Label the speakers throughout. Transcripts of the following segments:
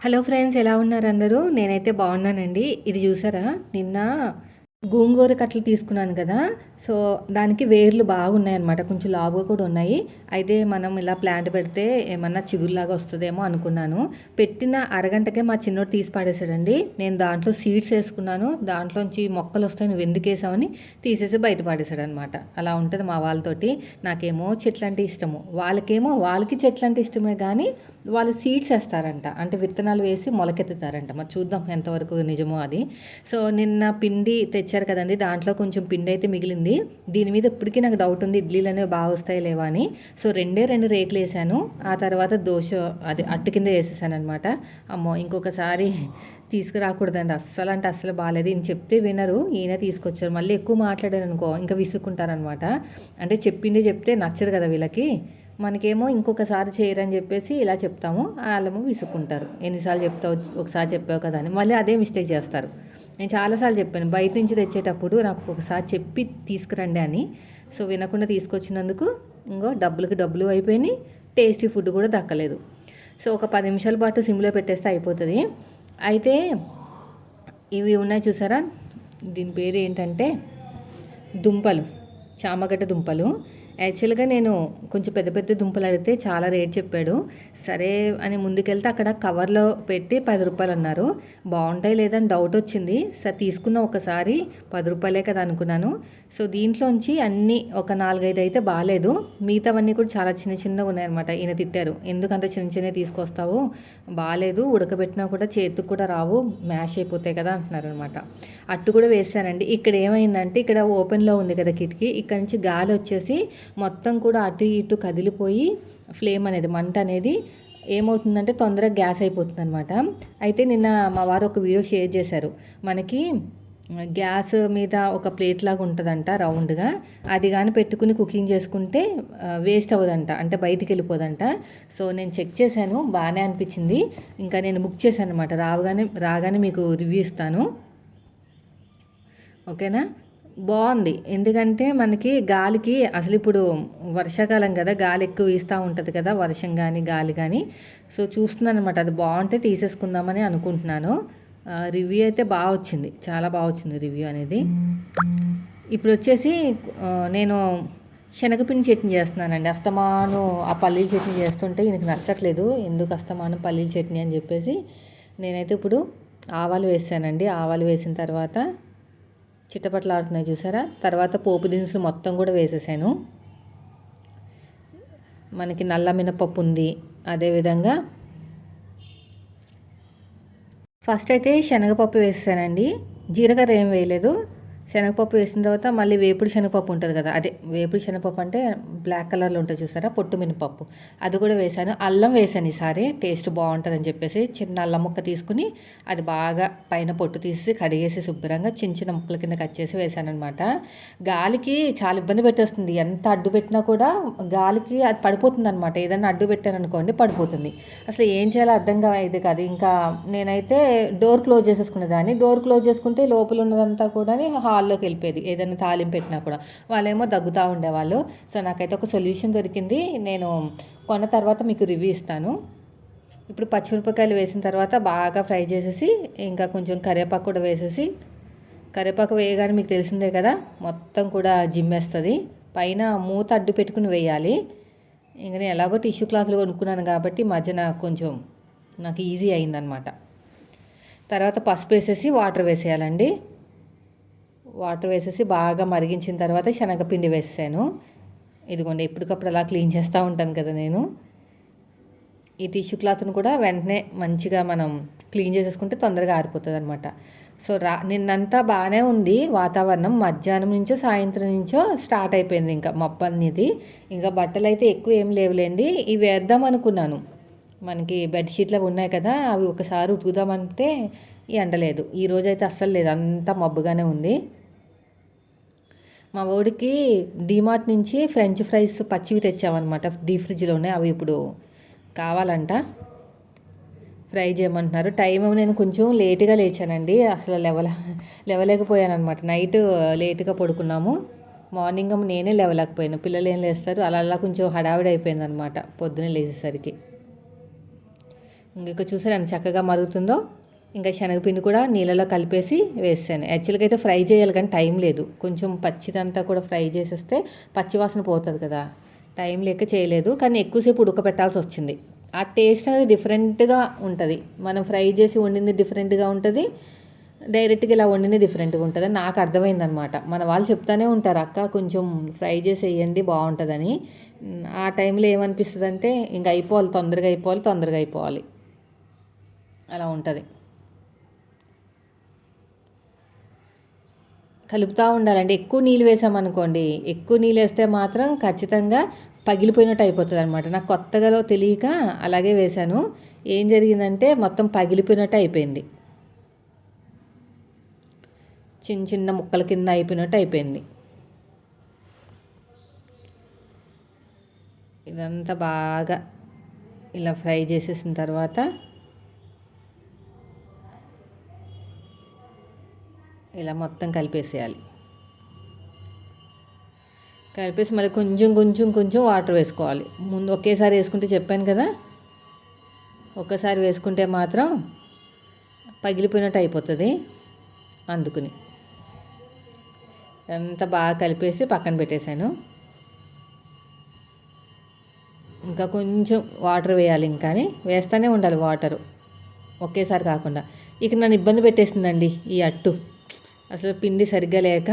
Speaker 1: Hello friends, ఎలా ఉన్నారు అందరూ? నేనైతే బాగున్నానండి. ఇది చూసారా, నిన్న గోంగూర కట్టలు తీసుకున్నాను కదా. సో దానికి వేర్లు బాగున్నాయన్నమాట, కొంచెం లావుగా కూడా ఉన్నాయి. అయితే మనం ఇలా ప్లాంట్ పెడితే ఏమన్నా చిగురులాగా వస్తుందేమో అనుకున్నాను. పెట్టిన అరగంటకే మా చిన్నోడు తీసి పాడేశాడండి. నేను దాంట్లో సీడ్స్ వేసుకున్నాను, దాంట్లోంచి మొక్కలు వస్తాయి నువ్వు ఎందుకు వేసామని తీసేసి బయట పాడేశాడు అనమాట. అలా ఉంటుంది మా వాళ్ళతోటి. నాకేమో చెట్లు అంటే ఇష్టము, వాళ్ళకి చెట్లు అంటే ఇష్టమే, కానీ వాళ్ళు సీడ్స్ వేస్తారంట, అంటే విత్తనాలు వేసి మొలకెత్తుతారంట. మరి చూద్దాం ఎంతవరకు నిజమో అది. సో నిన్న పిండి తెచ్చారు కదండి, దాంట్లో కొంచెం పిండి అయితే మిగిలింది. దీని మీద ఇప్పటికీ నాకు డౌట్ ఉంది, ఇడ్లీలు అనేవి బాగా వస్తాయి లేవా అని. సో రెండు రేకులు వేసాను, ఆ తర్వాత దోశ అది అట్టు కింద వేసేసాను అనమాట. అమ్మో, ఇంకొకసారి తీసుకురాకూడదండి, అస్సలు అంటే అస్సలు బాగాలేదు. ఈయన చెప్తే వినరు, ఈయన తీసుకొచ్చారు. మళ్ళీ ఎక్కువ మాట్లాడారు అనుకో ఇంకా విసుక్కుంటారనమాట. అంటే చెప్తే నచ్చదు కదా వీళ్ళకి. మనకేమో ఇంకొకసారి చేయరని చెప్పేసి ఇలా చెప్తాము, వాళ్ళేమో విసుక్కుంటారు. ఎన్నిసార్లు చెప్తావు, ఒకసారి చెప్పావు కదా అని మళ్ళీ అదే మిస్టేక్ చేస్తారు. నేను చాలాసార్లు చెప్పాను, బయట నుంచి తెచ్చేటప్పుడు నాకు ఒకసారి చెప్పి తీసుకురండి అని. సో వినకుండా తీసుకొచ్చినందుకు ఇంకో డబ్బులకి డబ్బులు అయిపోయినాయి, టేస్టీ ఫుడ్ కూడా దక్కలేదు. సో ఒక 10 నిమిషాల పాటు సిమ్లో పెట్టేస్తే అయిపోతుంది. అయితే ఇవి ఉన్నాయి చూసారా, దీని పేరు ఏంటంటే దుంపలు, చామగడ్డ దుంపలు. యాక్చువల్గా నేను కొంచెం పెద్ద పెద్ద దుంపలు అడిగితే చాలా రేట్ చెప్పాడు. సరే అని ముందుకెళ్తే అక్కడ కవర్లో పెట్టి 10 రూపాయలు అన్నారు. బాగుంటాయి లేదని డౌట్ వచ్చింది. సరే తీసుకుందాం ఒకసారి, 10 రూపాయలే కదా అనుకున్నాను. సో దీంట్లోంచి అన్నీ ఒక 4-5 అయితే బాగాలేదు, మిగతావన్నీ కూడా చాలా చిన్న చిన్నగా ఉన్నాయన్నమాట. ఈయన తిట్టారు, ఎందుకంత చిన్న చిన్నవి తీసుకొస్తావు, బాగాలేదు, ఉడకబెట్టినా కూడా చేతికి కూడా రావు, మ్యాష్ అయిపోతాయి కదా అంటున్నారు అనమాట. అట్టు కూడా వేసానండి. ఇక్కడ ఏమైందంటే, ఇక్కడ ఓపెన్లో ఉంది కదా కిటికీ, ఇక్కడ నుంచి గాలి వచ్చేసి మొత్తం కూడా అటు ఇటు కదిలిపోయి ఫ్లేమ్ అనేది, మంట అనేది ఏమవుతుందంటే తొందరగా గ్యాస్ అయిపోతుంది అనమాట. అయితే నిన్న మా వారు ఒక వీడియో షేర్ చేశారు, మనకి గ్యాస్ మీద ఒక ప్లేట్ లాగా ఉంటుందంట రౌండ్గా, అది కానీ పెట్టుకుని కుకింగ్ చేసుకుంటే వేస్ట్ అవ్వదంట, అంటే బయటికి వెళ్ళిపోదంట. సో నేను చెక్ చేశాను, బాగానే అనిపించింది. ఇంకా నేను బుక్ చేశాను అనమాట, రాగానే మీకు రివ్యూ ఇస్తాను, ఓకేనా. బాగుంది, ఎందుకంటే మనకి గాలికి అసలు ఇప్పుడు వర్షాకాలం కదా, గాలి ఎక్కువ వీస్తూ ఉంటుంది కదా, వర్షం కానీ గాలి కానీ. సో చూస్తున్నాను అనమాట, అది బాగుంటే తీసేసుకుందామని అనుకుంటున్నాను. రివ్యూ అయితే బాగా వచ్చింది, చాలా బాగా వచ్చింది రివ్యూ అనేది. ఇప్పుడు వచ్చేసి నేను శనగపిండి చట్నీ చేస్తున్నానండి. అస్తమాను ఆ పల్లీల చట్నీ చేస్తుంటే ఈయనకి నచ్చట్లేదు, ఎందుకు అస్తమానం పల్లీల చట్నీ అని చెప్పేసి నేనైతే ఇప్పుడు ఆవాలు వేసానండి. ఆవాలు వేసిన తర్వాత చిట్టపట్లాడుతున్నాయి చూసారా, తర్వాత పోపు దినుసులు మొత్తం కూడా వేసేసాను. మనకి నల్ల మినపప్పు ఉంది, అదేవిధంగా ఫస్ట్ అయితే శనగపప్పు వేసానండి, జీలకర్ర ఏం వేయలేదు. శనగపప్పు వేసిన తర్వాత మళ్ళీ వేపుడు శనగపప్పు ఉంటుంది కదా, అదే వేపుడు శనగపప్పు అంటే బ్లాక్ కలర్లో ఉంటుంది చూసారా, పొట్టు మినపప్పు, అది కూడా వేసాను. అల్లం వేసాను ఈసారి, టేస్ట్ బాగుంటుందని చెప్పేసి చిన్న అల్లం ముక్క తీసుకుని అది బాగా పైన పొట్టు తీసి కడిగేసి శుభ్రంగా చిన్న చిన్న ముక్కల కింద కట్ చేసి వేసాను అనమాట. గాలికి చాలా ఇబ్బంది పెట్టేస్తుంది, ఎంత అడ్డు పెట్టినా కూడా గాలికి అది పడిపోతుంది అనమాట. ఏదైనా అడ్డు పెట్టాను అనుకోండి పడిపోతుంది, అసలు ఏం చేయాలో అర్థం కాదు కాదు. ఇంకా నేనైతే డోర్ క్లోజ్ చేసేసుకునేదాన్ని, డోర్ క్లోజ్ చేసుకుంటే లోపల ఉన్నదంతా కూడా హాల్లోకి వెళ్ళిపోయేది, ఏదైనా తాలింపు పెట్టినా కూడా. వాళ్ళేమో దగ్గుతూ ఉండేవాళ్ళు. సో నాకైతే ఒక సొల్యూషన్ దొరికింది, నేను కొన్న తర్వాత మీకు రివ్యూ ఇస్తాను. ఇప్పుడు పచ్చిమిరపకాయలు వేసిన తర్వాత బాగా ఫ్రై చేసేసి ఇంకా కొంచెం కరివేపాకు కూడా వేసేసి, కరివేపాకు వేయగానే మీకు తెలిసిందే కదా మొత్తం కూడా జిమ్మేస్తుంది. పైన మూత అడ్డు పెట్టుకుని వేయాలి. ఇంక నేను ఎలాగో టిష్యూ క్లాత్లు కొనుక్కున్నాను కాబట్టి మధ్యన కొంచెం నాకు ఈజీ అయిందనమాట. తర్వాత పసుపు వేసేసి వాటర్ వేసేయాలండి. వాటర్ వేసేసి బాగా మరిగించిన తర్వాత శనగపిండి వేసాను. ఇదిగోండి, ఎప్పటికప్పుడు అలా క్లీన్ చేస్తూ ఉంటాను కదా నేను. ఈ టిష్యూ క్లాత్ను కూడా వెంటనే మంచిగా మనం క్లీన్ చేసేసుకుంటే తొందరగా ఆరిపోతుంది అనమాట. సో నిన్నంతా బాగానే ఉంది వాతావరణం, మధ్యాహ్నం నుంచో సాయంత్రం నుంచో స్టార్ట్ అయిపోయింది ఇంకా మబ్బు అనేది. ఇంకా బట్టలు అయితే ఎక్కువ ఏం లేవులేండి, ఇవి వేద్దాం అనుకున్నాను. మనకి బెడ్షీట్లు అవి ఉన్నాయి కదా, అవి ఒకసారి ఉతుకుదామంటే ఎండలేదు. ఈరోజైతే అస్సలు లేదు, అంతా మబ్బుగానే ఉంది. మా వాడికి డీమార్ట్ నుంచి ఫ్రెంచ్ ఫ్రైస్ పచ్చివి తెచ్చామన్నమాట, డీప్ ఫ్రిడ్జ్లో ఉన్నాయి, అవి ఇప్పుడు కావాలంట, ఫ్రై చేయమంటున్నారు. టైం నేను కొంచెం లేటుగా లేచానండి, అసలు లేవలేకపోయాను అనమాట. నైట్ లేటుగా పడుకున్నాము, మార్నింగ్ నేనే లేవలేకపోయాను, పిల్లలు ఏం లేస్తారు, అలా అలా కొంచెం హడావిడి అయిపోయింది అనమాట పొద్దున్నే లేచేసరికి. ఇంక చూసారు ఎంత చక్కగా మరుగుతుందో. ఇంకా శనగపిండి కూడా నీళ్ళలో కలిపేసి వేసాను. యాక్చువల్గా అయితే ఫ్రై చేయాలి కానీ టైం లేదు. కొంచెం పచ్చిదంతా కూడా ఫ్రై చేసేస్తే పచ్చివాసన పోతుంది కదా, టైం లేక చేయలేదు. కానీ ఎక్కువసేపు ఉడకపెట్టాల్సి వచ్చింది. ఆ టేస్ట్ అనేది డిఫరెంట్గా ఉంటుంది. మనం ఫ్రై చేసి వండింది డిఫరెంట్గా ఉంటుంది, డైరెక్ట్గా ఇలా వండింది డిఫరెంట్గా ఉంటుంది అని నాకు అర్థమైందనమాట. మన వాళ్ళు చెప్తానే ఉంటారు, అక్క కొంచెం ఫ్రై చేసి వేయండి బాగుంటుందని. ఆ టైంలో ఏమనిపిస్తుంది అంటే ఇంకా అయిపోవాలి, తొందరగా అయిపోవాలి, తొందరగా అయిపోవాలి, అలా ఉంటుంది. కలుపుతూ ఉండాలండి. ఎక్కువ నీళ్ళు వేసామనుకోండి, ఎక్కువ నీళ్ళు వేస్తే మాత్రం ఖచ్చితంగా పగిలిపోయినట్టు అయిపోతుంది అనమాట. నాకు కొత్తగా తెలియక అలాగే వేశాను. ఏం జరిగిందంటే మొత్తం పగిలిపోయినట్టు అయిపోయింది, చిన్న చిన్న ముక్కల కింద అయిపోయినట్టు అయిపోయింది. ఇదంతా బాగా ఇలా ఫ్రై చేసేసిన తర్వాత ఇలా మొత్తం కలిపేసేయాలి. కలిపేసి మళ్ళీ కొంచెం కొంచెం కొంచెం వాటర్ వేసుకోవాలి. ముందు ఒకేసారి వేసుకుంటే చెప్పాను కదా, ఒక్కసారి వేసుకుంటే మాత్రం పగిలిపోయినట్టు అయిపోతుంది. అందుకుని అంతా బాగా కలిపేసి పక్కన పెట్టేశాను. ఇంకా కొంచెం వాటర్ వేయాలి, ఇంకా వేస్తూనే ఉండాలి వాటరు, ఒకేసారి కాకుండా. ఇక నన్ను ఇబ్బంది పెట్టేసిందండి ఈ అట్టు. అసలు పిండి సరిగ్గా లేక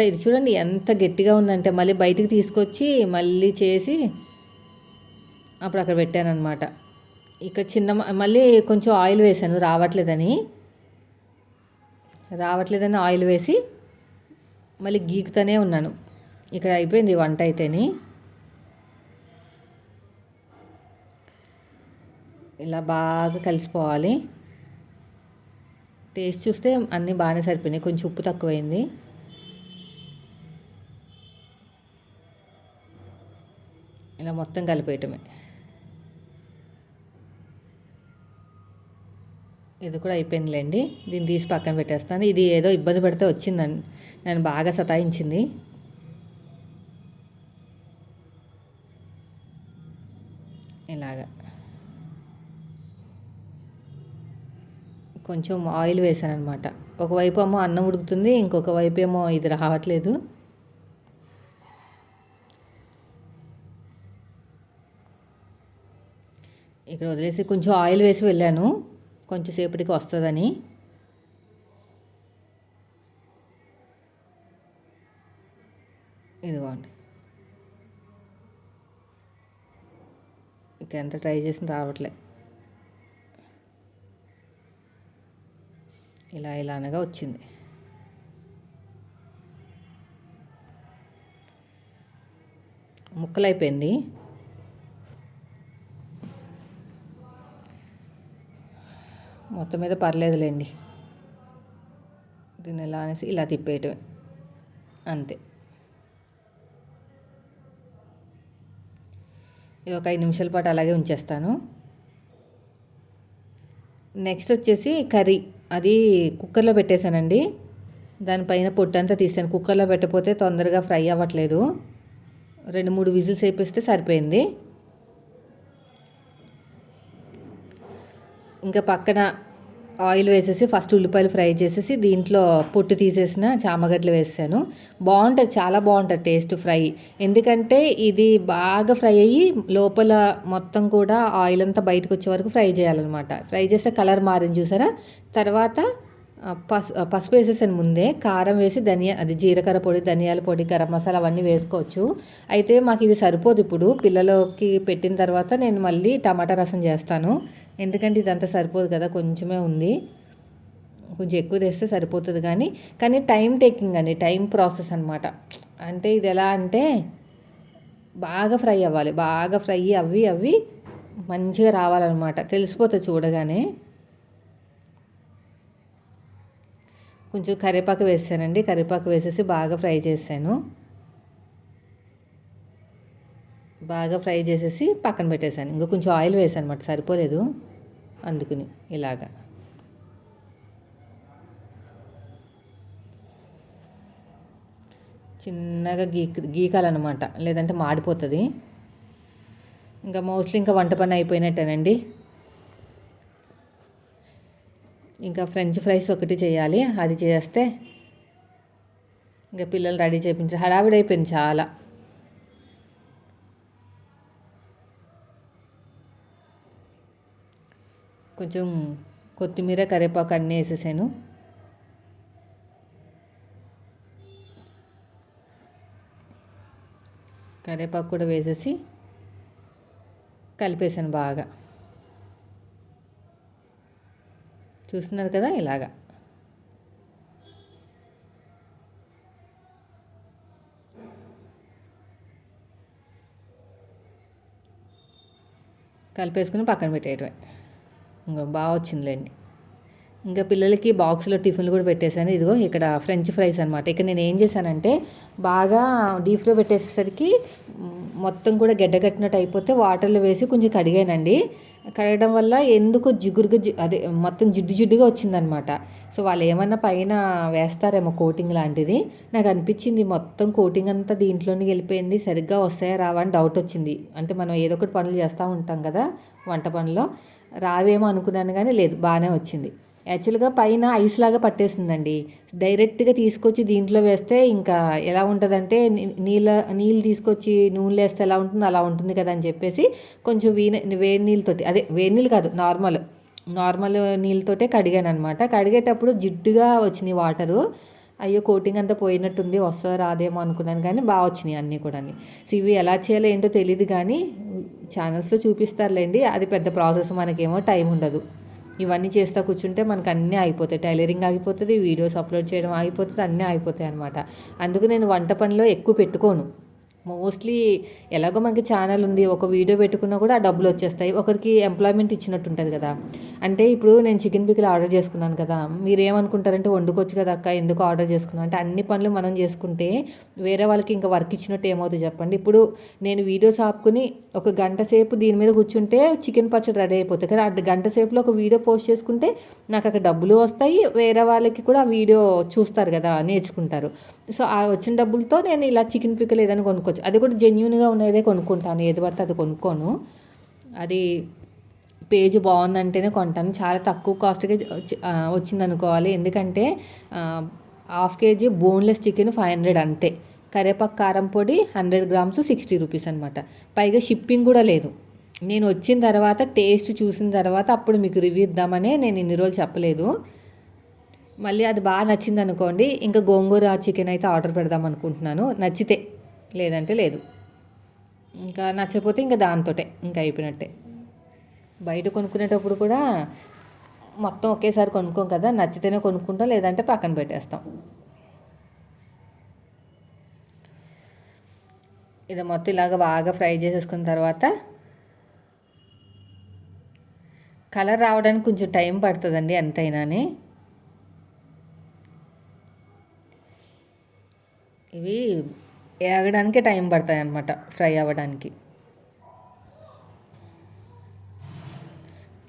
Speaker 1: ఇది చూడండి ఎంత గట్టిగా ఉందంటే మళ్ళీ బయటికి తీసుకొచ్చి మళ్ళీ చేసి అప్పుడు అక్కడ పెట్టానమాట. ఇక మళ్ళీ కొంచెం ఆయిల్ వేసాను, రావట్లేదని ఆయిల్ వేసి మళ్ళీ గీకుతూనే ఉన్నాను. ఇక్కడ అయిపోయింది వంట అయితేని. ఇలా బాగా కలిసిపోవాలి. టేస్ట్ చూస్తే అన్నీ బాగానే సరిపోయినాయి, కొంచెం ఉప్పు తక్కువైంది. ఇలా మొత్తం కలిపేయటమే. ఇది కూడా అయిపోయిందిలేండి, దీన్ని తీసి పక్కన పెట్టేస్తాను. ఇది ఏదో ఇబ్బంది పడితే వచ్చిందండి, నన్ను బాగా సతాయించింది. ఇలాగా కొంచెం ఆయిల్ వేసాను అనమాట. ఒకవైపు ఏమో అన్నం ఉడుకుతుంది, ఇంకొక వైపు ఏమో ఇది రావట్లేదు. ఇక్కడ వదిలేసి కొంచెం ఆయిల్ వేసి వెళ్ళాను, కొంచెం సేపటికి వస్తుందని. ఇదిగోండి, ఇక ఎంత ట్రై చేసిన రావట్లే. ఇలా అనగా వచ్చింది. ముక్కలైపోయింది. మొత్తం మీద పర్లేదులేండి. దీన్ని ఇలా అనేసి ఇలా తిప్పేయటమే, అంతే. ఇది ఒక 5 నిమిషాల పాటు అలాగే ఉంచేస్తాను. నెక్స్ట్ వచ్చేసి కర్రీ, అది కుక్కర్లో పెట్టేశానండి. దానిపైన పొట్టంతా తీసాను. కుక్కర్లో పెట్టకపోతే తొందరగా ఫ్రై అవ్వట్లేదు. 2-3 విజిల్స్ వేపిస్తే సరిపోయింది. ఇంకా పక్కన ఆయిల్ వేసేసి ఫస్ట్ ఉల్లిపాయలు ఫ్రై చేసేసి దీంట్లో పొట్టు తీసేసిన చామగడ్డలు వేసాను. బాగుంటుంది, చాలా బాగుంటుంది టేస్ట్ ఫ్రై. ఎందుకంటే ఇది బాగా ఫ్రై అయ్యి లోపల మొత్తం కూడా ఆయిల్ అంతా బయటకు వచ్చే వరకు ఫ్రై చేయాలన్నమాట. ఫ్రై చేస్తే కలర్ మారింది చూసారా. తర్వాత పసుపు వేసేసాను ముందే, కారం వేసి జీలకర్ర పొడి, ధనియాల పొడి, గరం మసాలా అవన్నీ వేసుకోవచ్చు. అయితే మాకు ఇది సరిపోదు. ఇప్పుడు పిల్లలకి పెట్టిన తర్వాత నేను మళ్ళీ టమాటా రసం చేస్తాను, ఎందుకంటే ఇదంతా సరిపోదు కదా, కొంచెమే ఉంది. కొంచెం ఎక్కువ తెస్తే సరిపోతుంది. కానీ టైం టేకింగ్ అండి, టైం ప్రాసెస్ అనమాట. అంటే ఇది ఎలా అంటే బాగా ఫ్రై అవ్వాలి, బాగా ఫ్రై అవి మంచిగా రావాలన్నమాట, తెలిసిపోతుంది చూడగానే. కొంచెం కరివేపాకు వేసానండి, కరివేపాకు వేసేసి బాగా ఫ్రై చేశాను. బాగా ఫ్రై చేసేసి పక్కన పెట్టేశాను. ఇంకా కొంచెం ఆయిల్ వేసాను అనమాట, సరిపోలేదు అందుకుని. ఇలాగా చిన్నగా గీకాలన్నమాట, లేదంటే మాడిపోతుంది. ఇంకా మోస్ట్లీ ఇంకా వంట పని అయిపోయినట్టేనండి. ఇంకా ఫ్రెంచ్ ఫ్రైస్ ఒకటి చేయాలి, అది చేస్తే ఇంకా పిల్లలు రెడీ చేయించారు. హడావిడి అయిపోయింది చాలా. కొంచెం కొత్తిమీర కరివేపాకు అన్నీ వేసేసాను. కరివేపాకు కూడా వేసేసి కలిపేసాను బాగా. చూస్తున్నారు కదా ఇలాగా. కలిపేసుకుని పక్కన పెట్టేయటమే. ఇంకా బాగా వచ్చిందిలేండి. ఇంకా పిల్లలకి బాక్స్లో టిఫిన్లు కూడా పెట్టేశాను. ఇదిగో ఇక్కడ ఫ్రెంచ్ ఫ్రైస్ అనమాట. ఇక్కడ నేను ఏం చేశానంటే బాగా డీప్ పెట్టేసరికి మొత్తం కూడా గడ్డగట్టినట్టు అయిపోతే వాటర్లో వేసి కొంచెం కడిగానండి. కడగడం వల్ల ఎందుకు జిగురుగా అదే మొత్తం జిడ్డు జిడ్డుగా వచ్చిందనమాట. సో వాళ్ళు ఏమన్నా పైన వేస్తారేమో కోటింగ్ లాంటిది. నాకు అనిపించింది మొత్తం కోటింగ్ అంతా దీంట్లోనే వెళ్ళిపోయింది, సరిగ్గా వస్తాయా రావా అని డౌట్ వచ్చింది. అంటే మనం ఏదో ఒకటి పనులు చేస్తూ ఉంటాం కదా వంట పనిలో, రావేమో అనుకున్నాను కానీ లేదు, బాగానే వచ్చింది. యాక్చువల్గా పైన ఐస్ లాగా పట్టేసిందండి. డైరెక్ట్గా తీసుకొచ్చి దీంట్లో వేస్తే ఇంకా ఎలా ఉంటుందంటే నీళ్ళు తీసుకొచ్చి నూనెలో వేస్తే ఎలా ఉంటుందో అలా ఉంటుంది కదా అని చెప్పేసి కొంచెం వేడి నీళ్ళతోటి, అదే వేడి నీళ్ళు కాదు, నార్మల్ నీళ్ళతోటే కడిగాను అనమాట. కడిగేటప్పుడు జిడ్డుగా వచ్చినాయి వాటరు. అయ్యో కోటింగ్ అంతా పోయినట్టుంది, వస్తుందో రాదేమో అనుకున్నాను కానీ బాగా వచ్చినాయి అన్నీ కూడా. సో ఇవి ఎలా చేయాలో ఏంటో తెలియదు కానీ ఛానల్స్లో చూపిస్తారులేండి. అది పెద్ద ప్రాసెస్, మనకేమో టైం ఉండదు. ఇవన్నీ చేస్తూ కూర్చుంటే మనకు అన్నీ అయిపోతాయి. టైలరింగ్ ఆగిపోతుంది, వీడియోస్ అప్లోడ్ చేయడం ఆగిపోతుంది, అన్నీ అయిపోతాయి అనమాట. అందుకు నేను వంట పనిలో ఎక్కువ పెట్టుకోను. మోస్ట్లీ ఎలాగో మనకి ఛానల్ ఉంది, ఒక వీడియో పెట్టుకున్నా కూడా ఆ డబ్బులు వచ్చేస్తాయి. ఒకరికి ఎంప్లాయ్మెంట్ ఇచ్చినట్టు ఉంటుంది కదా. అంటే ఇప్పుడు నేను చికెన్ పికిల్ ఆర్డర్ చేసుకున్నాను కదా, మీరు ఏమనుకుంటారంటే వండుకోవచ్చు కదా అక్క, ఎందుకు ఆర్డర్ చేసుకున్నాను అంటే, అన్ని పనులు మనం చేసుకుంటే వేరే వాళ్ళకి ఇంకా వర్క్ ఇచ్చినట్టు ఏమవుతుంది చెప్పండి. ఇప్పుడు నేను వీడియోస్ ఆపుకుని ఒక గంట సేపు దీని మీద కూర్చుంటే చికెన్ పచ్చడి రెడీ అయిపోతుంది కానీ, ఆ గంట సేపులో ఒక వీడియో పోస్ట్ చేసుకుంటే నాకు అక్కడ డబ్బులు వస్తాయి, వేరే వాళ్ళకి కూడా ఆ వీడియో చూస్తారు కదా, నేర్చుకుంటారు. సో ఆ వచ్చిన డబ్బులతో నేను ఇలా చికెన్ పిక్కలు ఏదైనా కొనుక్కోవచ్చు. అది కూడా జెన్యూన్గా ఉన్నదే కొనుక్కుంటాను, ఏది పడితే అది కొనుక్కోను. అది పేజ్ బాగుందంటేనే కొంటాను. చాలా తక్కువ కాస్ట్గా వచ్చింది అనుకోవాలి. ఎందుకంటే 1/2 కేజీ బోన్లెస్ చికెన్ 500 అంతే. కరివేపాకు కారం పొడి 100 గ్రామ్స్ 60 రూపీస్ అనమాట. పైగా షిప్పింగ్ కూడా లేదు. నేను వచ్చిన తర్వాత టేస్ట్ చూసిన తర్వాత అప్పుడు మీకు రివ్యూ ఇద్దామనే నేను ఇన్ని రోజులు చెప్పలేదు. మళ్ళీ అది బాగా నచ్చింది అనుకోండి, ఇంకా గోంగూర చికెన్ అయితే ఆర్డర్ పెడదాం అనుకుంటున్నాను. నచ్చితే, లేదంటే లేదు. ఇంకా నచ్చకపోతే ఇంకా దాంతోటే ఇంకా అయిపోయినట్టే. బయట కొనుక్కునేటప్పుడు కూడా మొత్తం ఒకేసారి కొనుక్కోం కదా, నచ్చితేనే కొనుక్కుంటాం, లేదంటే పక్కన పెట్టేస్తాం. ఇది మొత్తం ఇలాగ బాగా ఫ్రై చేసేసుకున్న తర్వాత కలర్ రావడానికి కొంచెం టైం పడుతుందండి ఎంతైనాని. ఇవి ఏగడానికి టైం పడతాయి అన్నమాట, ఫ్రై అవ్వడానికి.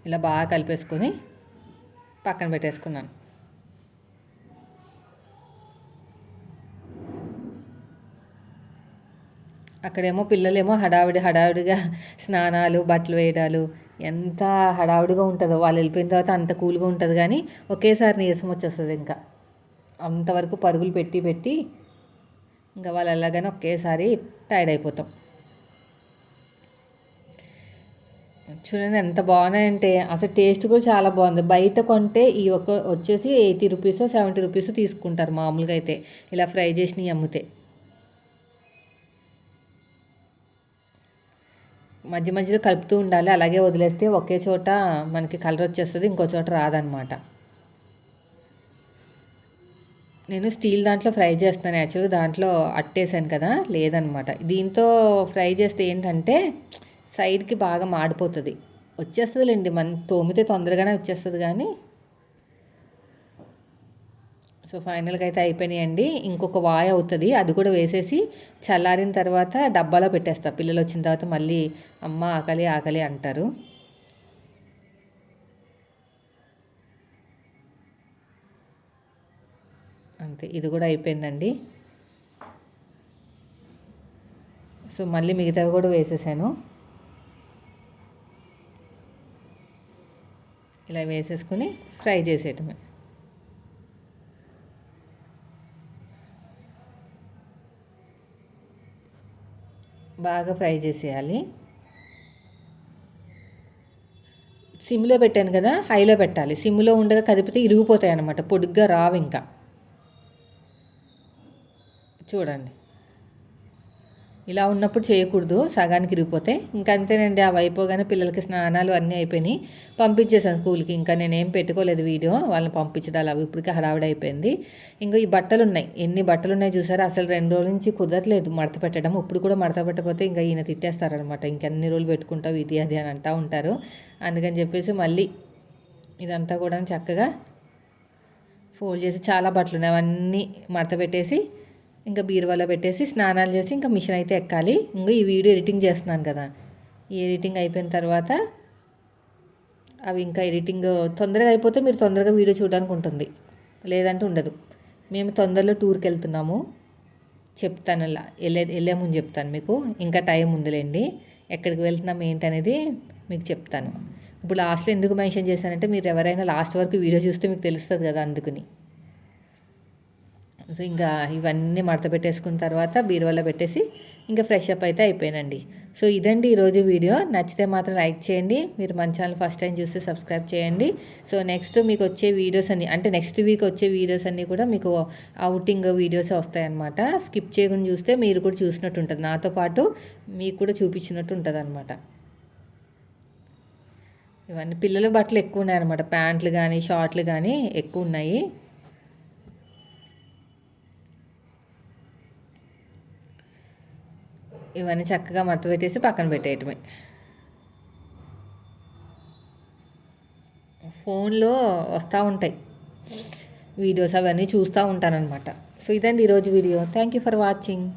Speaker 1: ఇలా బాగా కలిపేసుకొని పక్కన పెట్టేసుకున్నాను. అక్కడేమో పిల్లలేమో హడావిడిగా స్నానాలు, బట్టలు వేయడాలు, ఎంత హడావిడిగా ఉంటుందో. వాళ్ళు వెళ్ళిపోయిన తర్వాత అంత కూల్గా ఉంటుంది కానీ ఒకేసారి నీరసం వచ్చేస్తుంది. ఇంకా అంతవరకు పరుగులు పెట్టి ఇంకా వాళ్ళు ఎలాగైనా ఒకేసారి టైర్డ్ అయిపోతాం. చూడండి ఎంత బాగున్నాయంటే, అసలు టేస్ట్ కూడా చాలా బాగుంది. బయట కొంటే ఈ వచ్చేసి 80 రూపీస్ 70 రూపీస్ తీసుకుంటారు మామూలుగా అయితే, ఇలా ఫ్రై చేసినవి అమ్మితే. మధ్యలో కలుపుతూ ఉండాలి, అలాగే వదిలేస్తే ఒకే చోట మనకి కలర్ వచ్చేస్తుంది, ఇంకో చోట రాదనమాట. నేను స్టీల్ దాంట్లో ఫ్రై చేస్తున్నాను. యాక్చువల్గా దాంట్లో అట్టేసాను కదా, లేదనమాట. దీంతో ఫ్రై చేస్తే ఏంటంటే సైడ్కి బాగా మాడిపోతుంది. వచ్చేస్తుందిలేండి, తోమితే తొందరగానే వచ్చేస్తుంది కానీ. సో ఫైనల్గా అయితే అయిపోయినాయండి. ఇంకొక వాయి అవుతుంది, అది కూడా వేసేసి చల్లారిన తర్వాత డబ్బాలో పెట్టేస్తా. పిల్లలు వచ్చిన తర్వాత మళ్ళీ అమ్మ ఆకలి ఆకలి అంటారు. అంతే, ఇది కూడా అయిపోయిందండి. సో మళ్ళీ మిగతావి కూడా వేసేసాను. ఇలా వేసేసుకుని ఫ్రై చేసేయటమే. బాగా ఫ్రై చేసేయాలి. సిమ్లో పెట్టాను కదా, హైలో పెట్టాలి. సిమ్లో ఉండగా కదిపితే ఇరిగిపోతాయి అన్నమాట, పొడుగ్గా రావు. ఇంకా చూడండి, ఇలా ఉన్నప్పుడు చేయకూడదు, సగానికి ఇరిగిపోతే. ఇంకా అంతేనండి, అవి అయిపోగానే పిల్లలకి స్నానాలు అన్నీ అయిపోయినాయి, పంపించేసాను స్కూల్కి. ఇంకా నేనేం పెట్టుకోలేదు వీడియో, వాళ్ళని పంపించడాలు అవి ఇప్పటికే హడావిడి అయిపోయింది. ఇంకా ఈ బట్టలు ఉన్నాయి, ఎన్ని బట్టలు ఉన్నాయి చూసారా, అసలు 2 రోజుల నుంచి కుదరలేదు మడత పెట్టడం. ఇప్పుడు కూడా మడత పెట్టకపోతే ఇంకా ఈయన తిట్టేస్తారనమాట, ఇంకెన్ని రోజులు పెట్టుకుంటావు ఇది అది అని అంటూ ఉంటారు. అందుకని చెప్పేసి మళ్ళీ ఇదంతా కూడా చక్కగా ఫోల్డ్ చేసి, చాలా బట్టలు ఉన్నాయి అవన్నీ మడత పెట్టేసి ఇంకా బీరువాలో పెట్టేసి స్నానాలు చేసి ఇంకా మిషన్ అయితే ఎక్కాలి. ఇంకా ఈ వీడియో ఎడిటింగ్ చేస్తున్నాను కదా, ఈ ఎడిటింగ్ అయిపోయిన తర్వాత అవి ఇంకా ఎడిటింగ్ తొందరగా అయిపోతే మీరు తొందరగా వీడియో చూడడానికి ఉంటుంది, లేదంటే ఉండదు. మేము తొందరలో టూర్కి వెళ్తున్నాము, చెప్తాను. వెళ్ళే ముందు చెప్తాను మీకు, ఇంకా టైం ఉందిలేండి. ఎక్కడికి వెళ్తున్నాం ఏంటనేది మీకు చెప్తాను. ఇప్పుడు లాస్ట్లో ఎందుకు మెన్షన్ చేశానంటే, మీరు ఎవరైనా లాస్ట్ వరకు వీడియో చూస్తే మీకు తెలుస్తుంది కదా, అందుకని. సో ఇంకా ఇవన్నీ మడత పెట్టేసుకున్న తర్వాత బీరువాలో పెట్టేసి ఇంకా ఫ్రెష్ అప్ అయితే అయిపోయానండి. సో ఇదండి ఈరోజు వీడియో. నచ్చితే మాత్రం లైక్ చేయండి. మీరు మన ఛానల్ ఫస్ట్ టైం చూస్తే సబ్స్క్రైబ్ చేయండి. సో నెక్స్ట్ మీకు వచ్చే వీడియోస్ అన్నీ, అంటే నెక్స్ట్ వీక్ వచ్చే వీడియోస్ అన్నీ కూడా మీకు అవుటింగ్ వీడియోస్ వస్తాయన్నమాట. స్కిప్ చేయకుండా చూస్తే మీరు కూడా చూసినట్టు ఉంటుంది, నాతో పాటు మీకు కూడా చూపించినట్టు ఉంటుంది అనమాట. ఇవన్నీ పిల్లల బట్టలు ఎక్కువ ఉన్నాయన్నమాట, ప్యాంట్లు కానీ షార్ట్లు కానీ ఎక్కువ ఉన్నాయి. ఇవన్నీ చక్కగా మడత పెట్టేసి పక్కన పెట్టేయటమే. ఫోన్లో వస్తూ ఉంటాయి వీడియోస్, అవన్నీ చూస్తూ ఉంటానన్నమాట. సో ఇదండి ఈరోజు video. Thank you for watching.